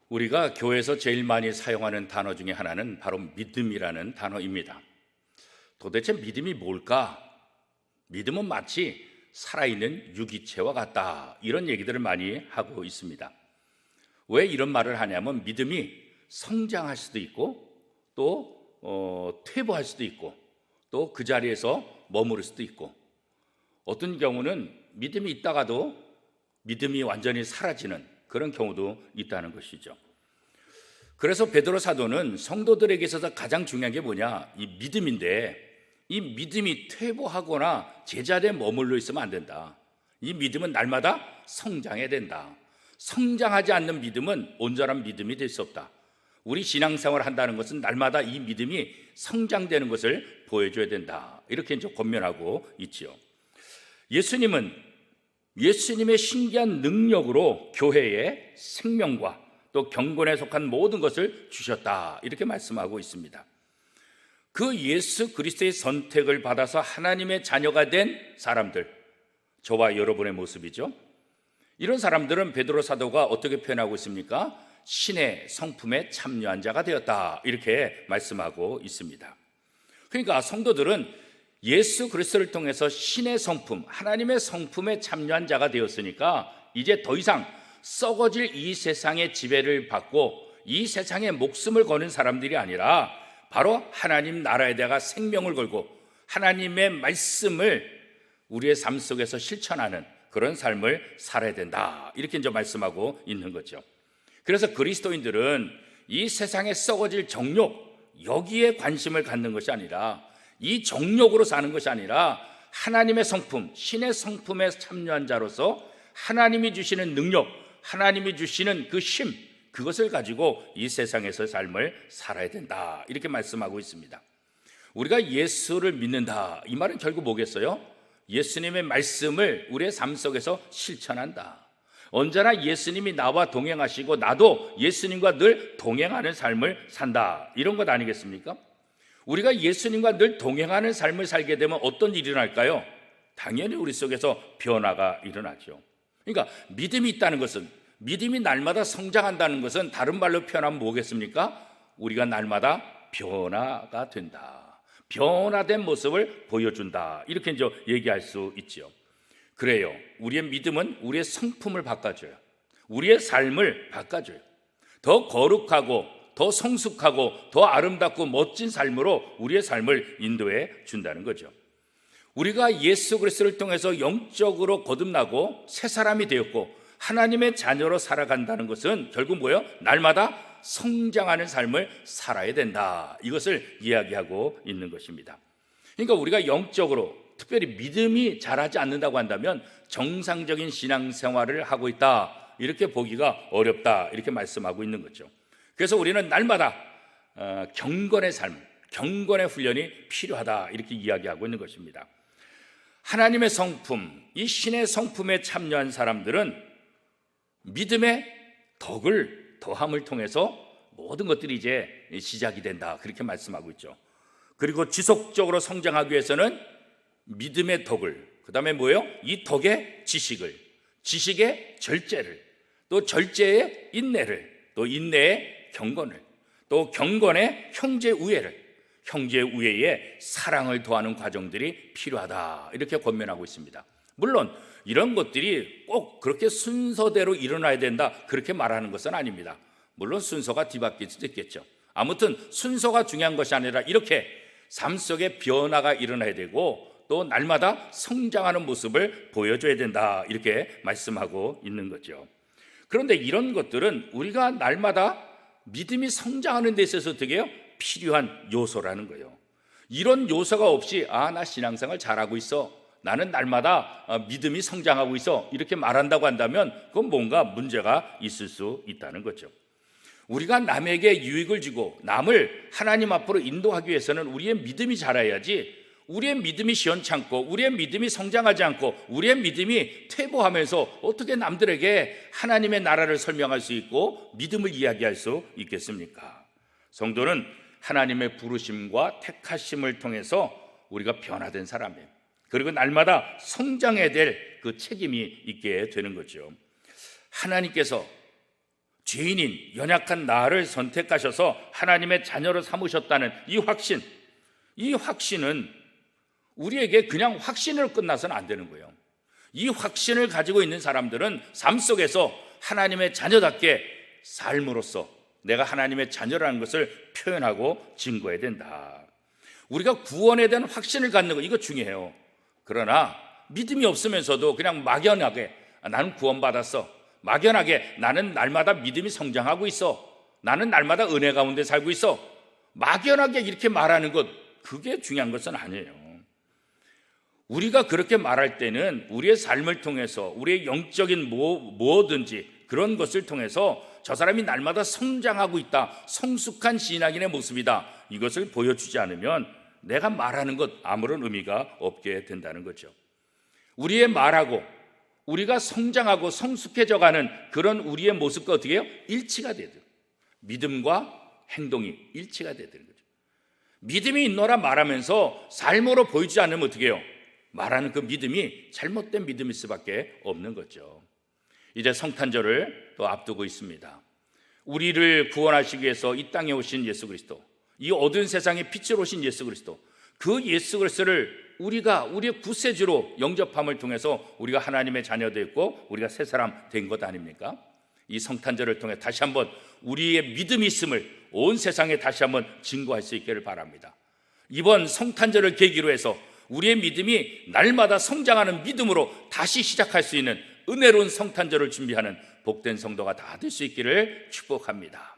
우리가 교회에서 제일 많이 사용하는 단어 중에 하나는 바로 믿음이라는 단어입니다. 도대체 믿음이 뭘까? 믿음은 마치 살아있는 유기체와 같다, 이런 얘기들을 많이 하고 있습니다. 왜 이런 말을 하냐면 믿음이 성장할 수도 있고 또 퇴보할 수도 있고 또 그 자리에서 머무를 수도 있고, 어떤 경우는 믿음이 있다가도 믿음이 완전히 사라지는 그런 경우도 있다는 것이죠. 그래서 베드로 사도는 성도들에게 있어서 가장 중요한 게 뭐냐? 이 믿음인데, 이 믿음이 퇴보하거나 제자리에 머물러 있으면 안 된다. 이 믿음은 날마다 성장해야 된다. 성장하지 않는 믿음은 온전한 믿음이 될 수 없다. 우리 신앙생활을 한다는 것은 날마다 이 믿음이 성장되는 것을 보여줘야 된다, 이렇게 이제 권면하고 있지요. 예수님은 예수님의 신기한 능력으로 교회에 생명과 또 경건에 속한 모든 것을 주셨다, 이렇게 말씀하고 있습니다. 그 예수 그리스도의 선택을 받아서 하나님의 자녀가 된 사람들, 저와 여러분의 모습이죠. 이런 사람들은 베드로 사도가 어떻게 표현하고 있습니까? 신의 성품에 참여한 자가 되었다, 이렇게 말씀하고 있습니다. 그러니까 성도들은 예수 그리스도를 통해서 신의 성품, 하나님의 성품에 참여한 자가 되었으니까 이제 더 이상 썩어질 이 세상의 지배를 받고 이 세상에 목숨을 거는 사람들이 아니라 바로 하나님 나라에다가 생명을 걸고 하나님의 말씀을 우리의 삶 속에서 실천하는 그런 삶을 살아야 된다, 이렇게 이제 말씀하고 있는 거죠. 그래서 그리스도인들은 이 세상에 썩어질 정욕, 여기에 관심을 갖는 것이 아니라, 이 정욕으로 사는 것이 아니라 하나님의 성품, 신의 성품에 참여한 자로서 하나님이 주시는 능력, 하나님이 주시는 그 힘, 그것을 가지고 이 세상에서 삶을 살아야 된다, 이렇게 말씀하고 있습니다. 우리가 예수를 믿는다, 이 말은 결국 뭐겠어요? 예수님의 말씀을 우리의 삶 속에서 실천한다. 언제나 예수님이 나와 동행하시고 나도 예수님과 늘 동행하는 삶을 산다, 이런 것 아니겠습니까? 우리가 예수님과 늘 동행하는 삶을 살게 되면 어떤 일이 일어날까요? 당연히 우리 속에서 변화가 일어나죠. 그러니까 믿음이 있다는 것은, 믿음이 날마다 성장한다는 것은 다른 말로 표현하면 뭐겠습니까? 우리가 날마다 변화가 된다, 변화된 모습을 보여준다, 이렇게 이제 얘기할 수 있죠. 그래요, 우리의 믿음은 우리의 성품을 바꿔줘요. 우리의 삶을 바꿔줘요. 더 거룩하고 더 성숙하고 더 아름답고 멋진 삶으로 우리의 삶을 인도해 준다는 거죠. 우리가 예수 그리스도를 통해서 영적으로 거듭나고 새 사람이 되었고 하나님의 자녀로 살아간다는 것은 결국 뭐예요? 날마다 성장하는 삶을 살아야 된다, 이것을 이야기하고 있는 것입니다. 그러니까 우리가 영적으로 특별히 믿음이 자라지 않는다고 한다면 정상적인 신앙생활을 하고 있다, 이렇게 보기가 어렵다, 이렇게 말씀하고 있는 거죠. 그래서 우리는 날마다 경건의 삶, 경건의 훈련이 필요하다, 이렇게 이야기하고 있는 것입니다. 하나님의 성품, 이 신의 성품에 참여한 사람들은 믿음의 덕을 더함을 통해서 모든 것들이 이제 시작이 된다, 그렇게 말씀하고 있죠. 그리고 지속적으로 성장하기 위해서는 믿음의 덕을, 그 다음에 뭐예요? 이 덕의 지식을, 지식의 절제를, 또 절제의 인내를, 또 인내의 경건을, 또 경건의 형제 우애를, 형제 우애에 사랑을 더하는 과정들이 필요하다, 이렇게 권면하고 있습니다. 물론 이런 것들이 꼭 그렇게 순서대로 일어나야 된다, 그렇게 말하는 것은 아닙니다. 물론 순서가 뒤바뀔 수도 있겠죠. 아무튼 순서가 중요한 것이 아니라 이렇게 삶 속에 변화가 일어나야 되고 또 날마다 성장하는 모습을 보여줘야 된다, 이렇게 말씀하고 있는 거죠. 그런데 이런 것들은 우리가 날마다 믿음이 성장하는 데 있어서 되게 필요한 요소라는 거예요. 이런 요소가 없이 나 신앙생활 잘하고 있어, 나는 날마다 믿음이 성장하고 있어, 이렇게 말한다고 한다면 그건 뭔가 문제가 있을 수 있다는 거죠. 우리가 남에게 유익을 주고 남을 하나님 앞으로 인도하기 위해서는 우리의 믿음이 자라야지, 우리의 믿음이 시원찮고 우리의 믿음이 성장하지 않고 우리의 믿음이 퇴보하면서 어떻게 남들에게 하나님의 나라를 설명할 수 있고 믿음을 이야기할 수 있겠습니까? 성도는 하나님의 부르심과 택하심을 통해서 우리가 변화된 사람이에요. 그리고 날마다 성장해야 될 그 책임이 있게 되는 거죠. 하나님께서 죄인인 연약한 나를 선택하셔서 하나님의 자녀로 삼으셨다는 이 확신은 우리에게 그냥 확신으로 끝나서는 안 되는 거예요. 이 확신을 가지고 있는 사람들은 삶 속에서 하나님의 자녀답게 삶으로써 내가 하나님의 자녀라는 것을 표현하고 증거해야 된다. 우리가 구원에 대한 확신을 갖는 거, 이거 중요해요. 그러나 믿음이 없으면서도 그냥 막연하게 나는 구원받았어, 막연하게 나는 날마다 믿음이 성장하고 있어, 나는 날마다 은혜 가운데 살고 있어, 막연하게 이렇게 말하는 것, 그게 중요한 것은 아니에요. 우리가 그렇게 말할 때는 우리의 삶을 통해서 우리의 영적인 뭐든지 그런 것을 통해서 저 사람이 날마다 성장하고 있다, 성숙한 신앙인의 모습이다, 이것을 보여주지 않으면 내가 말하는 것 아무런 의미가 없게 된다는 거죠. 우리의 말하고 우리가 성장하고 성숙해져가는 그런 우리의 모습과 어떻게 해요? 일치가 돼야 돼요. 믿음과 행동이 일치가 돼야 되는 거죠. 믿음이 있노라 말하면서 삶으로 보이지 않으면 어떻게 해요? 말하는 그 믿음이 잘못된 믿음일 수밖에 없는 거죠. 이제 성탄절을 또 앞두고 있습니다. 우리를 구원하시기 위해서 이 땅에 오신 예수 그리스도, 이 어두운 세상에 빛으로 오신 예수 그리스도, 그 예수 그리스도를 우리가 우리의 구세주로 영접함을 통해서 우리가 하나님의 자녀 됐고 우리가 새 사람 된 것 아닙니까? 이 성탄절을 통해 다시 한번 우리의 믿음이 있음을 온 세상에 다시 한번 증거할 수 있기를 바랍니다. 이번 성탄절을 계기로 해서 우리의 믿음이 날마다 성장하는 믿음으로 다시 시작할 수 있는 은혜로운 성탄절을 준비하는 복된 성도가 다 될 수 있기를 축복합니다.